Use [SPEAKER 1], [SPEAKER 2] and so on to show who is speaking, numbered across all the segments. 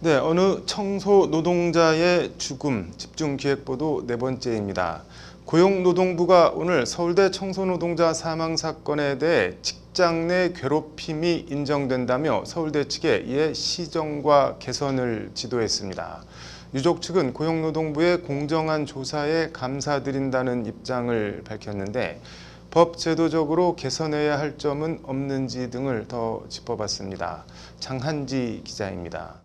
[SPEAKER 1] 네, 어느 청소 노동자의 죽음 집중기획보도 네 번째입니다. 고용노동부가 오늘 서울대 청소노동자 사망 사건에 대해 직장 내 괴롭힘이 인정된다며 서울대 측에 이에 시정과 개선을 지도했습니다. 유족 측은 고용노동부의 공정한 조사에 감사드린다는 입장을 밝혔는데 법 제도적으로 개선해야 할 점은 없는지 등을 더 짚어봤습니다. 장한지 기자입니다.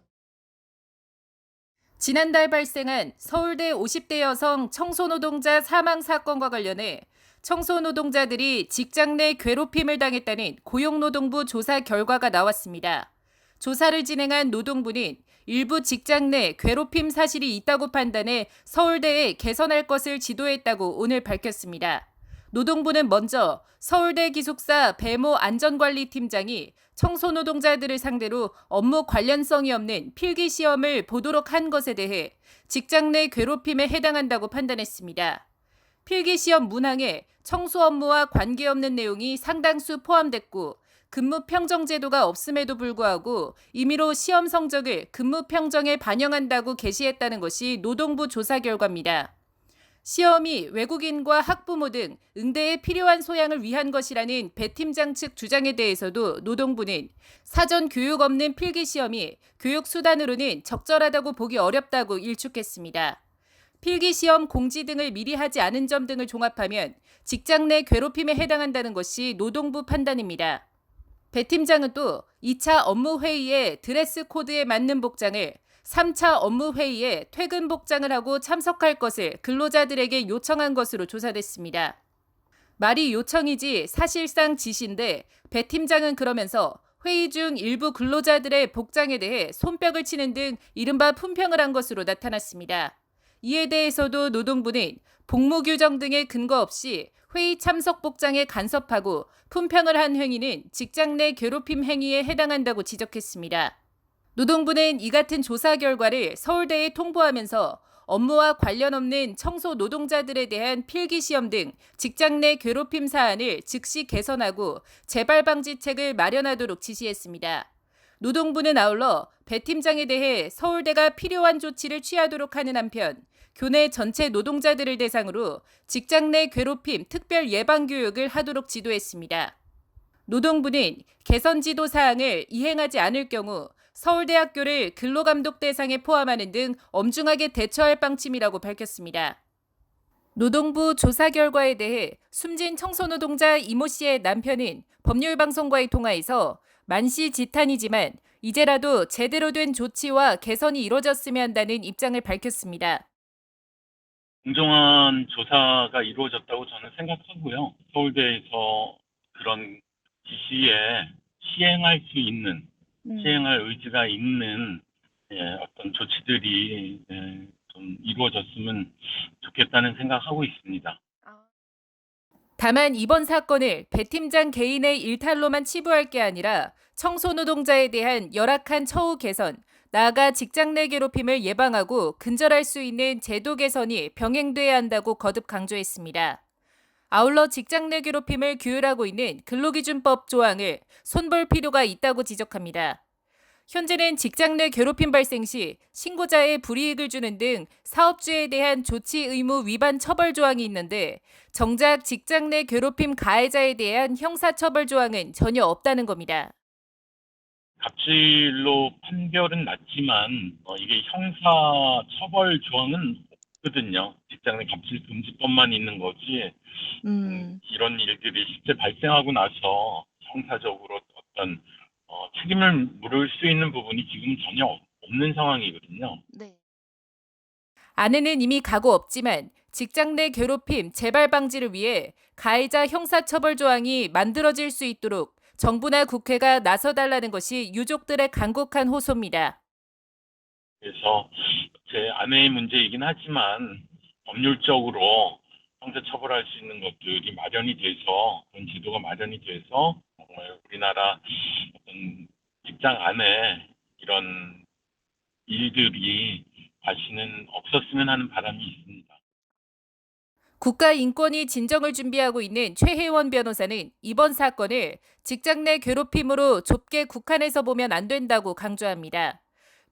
[SPEAKER 2] 지난달 발생한 서울대 50대 여성 청소노동자 사망 사건과 관련해 청소노동자들이 직장 내 괴롭힘을 당했다는 고용노동부 조사 결과가 나왔습니다. 조사를 진행한 노동부는 일부 직장 내 괴롭힘 사실이 있다고 판단해 서울대에 개선할 것을 지도했다고 오늘 밝혔습니다. 노동부는 먼저 서울대 기숙사 배모 안전관리팀장이 청소노동자들을 상대로 업무 관련성이 없는 필기시험을 보도록 한 것에 대해 직장 내 괴롭힘에 해당한다고 판단했습니다. 필기시험 문항에 청소 업무와 관계없는 내용이 상당수 포함됐고 근무 평정 제도가 없음에도 불구하고 임의로 시험 성적을 근무 평정에 반영한다고 게시했다는 것이 노동부 조사 결과입니다. 시험이 외국인과 학부모 등 응대에 필요한 소양을 위한 것이라는 배 팀장 측 주장에 대해서도 노동부는 사전 교육 없는 필기시험이 교육수단으로는 적절하다고 보기 어렵다고 일축했습니다. 필기시험 공지 등을 미리 하지 않은 점 등을 종합하면 직장 내 괴롭힘에 해당한다는 것이 노동부 판단입니다. 배 팀장은 또 2차 업무회의에 드레스 코드에 맞는 복장을 3차 업무회의에 퇴근 복장을 하고 참석할 것을 근로자들에게 요청한 것으로 조사됐습니다. 말이 요청이지 사실상 지시인데 배 팀장은 그러면서 회의 중 일부 근로자들의 복장에 대해 손뼉을 치는 등 이른바 품평을 한 것으로 나타났습니다. 이에 대해서도 노동부는 복무 규정 등의 근거 없이 회의 참석 복장에 간섭하고 품평을 한 행위는 직장 내 괴롭힘 행위에 해당한다고 지적했습니다. 노동부는 이 같은 조사 결과를 서울대에 통보하면서 업무와 관련 없는 청소 노동자들에 대한 필기시험 등 직장 내 괴롭힘 사안을 즉시 개선하고 재발 방지책을 마련하도록 지시했습니다. 노동부는 아울러 배 팀장에 대해 서울대가 필요한 조치를 취하도록 하는 한편 교내 전체 노동자들을 대상으로 직장 내 괴롭힘 특별 예방 교육을 하도록 지도했습니다. 노동부는 개선 지도 사항을 이행하지 않을 경우 서울대학교를 근로감독 대상에 포함하는 등 엄중하게 대처할 방침이라고 밝혔습니다. 노동부 조사 결과에 대해 숨진 청소노동자 이모 씨의 남편은 법률방송과의 통화에서 만시지탄이지만 이제라도 제대로 된 조치와 개선이 이루어졌으면 한다는 입장을 밝혔습니다.
[SPEAKER 3] 공정한 조사가 이루어졌다고 저는 생각하고요. 서울대에서 그런 지시에 시행할 수 있는, 시행할 의지가 있는 어떤 조치들이 좀 이루어졌으면 좋겠다는 생각하고 있습니다.
[SPEAKER 2] 다만 이번 사건을 배 팀장 개인의 일탈로만 치부할 게 아니라 청소노동자에 대한 열악한 처우 개선, 나아가 직장 내 괴롭힘을 예방하고 근절할 수 있는 제도 개선이 병행돼야 한다고 거듭 강조했습니다. 아울러 직장 내 괴롭힘을 규율하고 있는 근로기준법 조항을 손볼 필요가 있다고 지적합니다. 현재는 직장 내 괴롭힘 발생 시 신고자의 불이익을 주는 등 사업주에 대한 조치 의무 위반 처벌 조항이 있는데 정작 직장 내 괴롭힘 가해자에 대한 형사처벌 조항은 전혀 없다는 겁니다.
[SPEAKER 3] 갑질로 판결은 났지만 이게 형사처벌 조항은 없거든요. 직장 내 갑질 금지법만 있는 거지 이런 일들이 실제 발생하고 나서 형사적으로 어떤 책임을 물을 수 있는 부분이 지금 전혀 없는 상황이거든요.
[SPEAKER 2] 네. 아내는 이미 각오 없지만 직장 내 괴롭힘 재발 방지를 위해 가해자 형사처벌 조항이 만들어질 수 있도록 정부나 국회가 나서달라는 것이 유족들의 간곡한 호소입니다.
[SPEAKER 3] 그래서 제 아내의 문제이긴 하지만 법률적으로 형사처벌할 수 있는 것들이 마련이 돼서 그런 제도가 마련이 돼서 정말 우리나라 어떤 직장 안에 이런 일들이 다시는 없었으면 하는 바람이 있습니다.
[SPEAKER 2] 국가인권위 진정을 준비하고 있는 최혜원 변호사는 이번 사건을 직장 내 괴롭힘으로 좁게 국한해서 보면 안 된다고 강조합니다.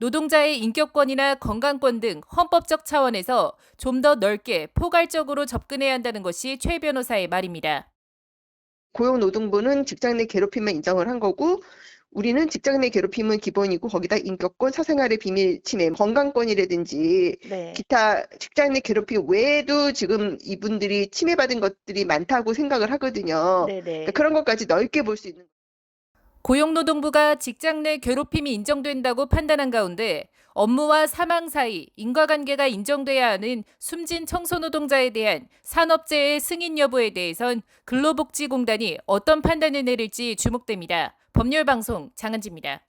[SPEAKER 2] 노동자의 인격권이나 건강권 등 헌법적 차원에서 좀 더 넓게 포괄적으로 접근해야 한다는 것이 최 변호사의 말입니다.
[SPEAKER 4] 고용노동부는 직장 내 괴롭힘만 인정을 한 거고 우리는 직장 내 괴롭힘은 기본이고 거기다 인격권, 사생활의 비밀 침해, 건강권이라든지
[SPEAKER 5] 네.
[SPEAKER 4] 기타 직장 내 괴롭힘 외에도 지금 이분들이 침해받은 것들이 많다고 생각을 하거든요.
[SPEAKER 5] 네네.
[SPEAKER 4] 그러니까 그런 것까지 넓게 볼 수 있는.
[SPEAKER 2] 고용노동부가 직장 내 괴롭힘이 인정된다고 판단한 가운데 업무와 사망 사이 인과관계가 인정돼야 하는 숨진 청소노동자에 대한 산업재해 승인 여부에 대해선 근로복지공단이 어떤 판단을 내릴지 주목됩니다. 법률방송 장은지입니다.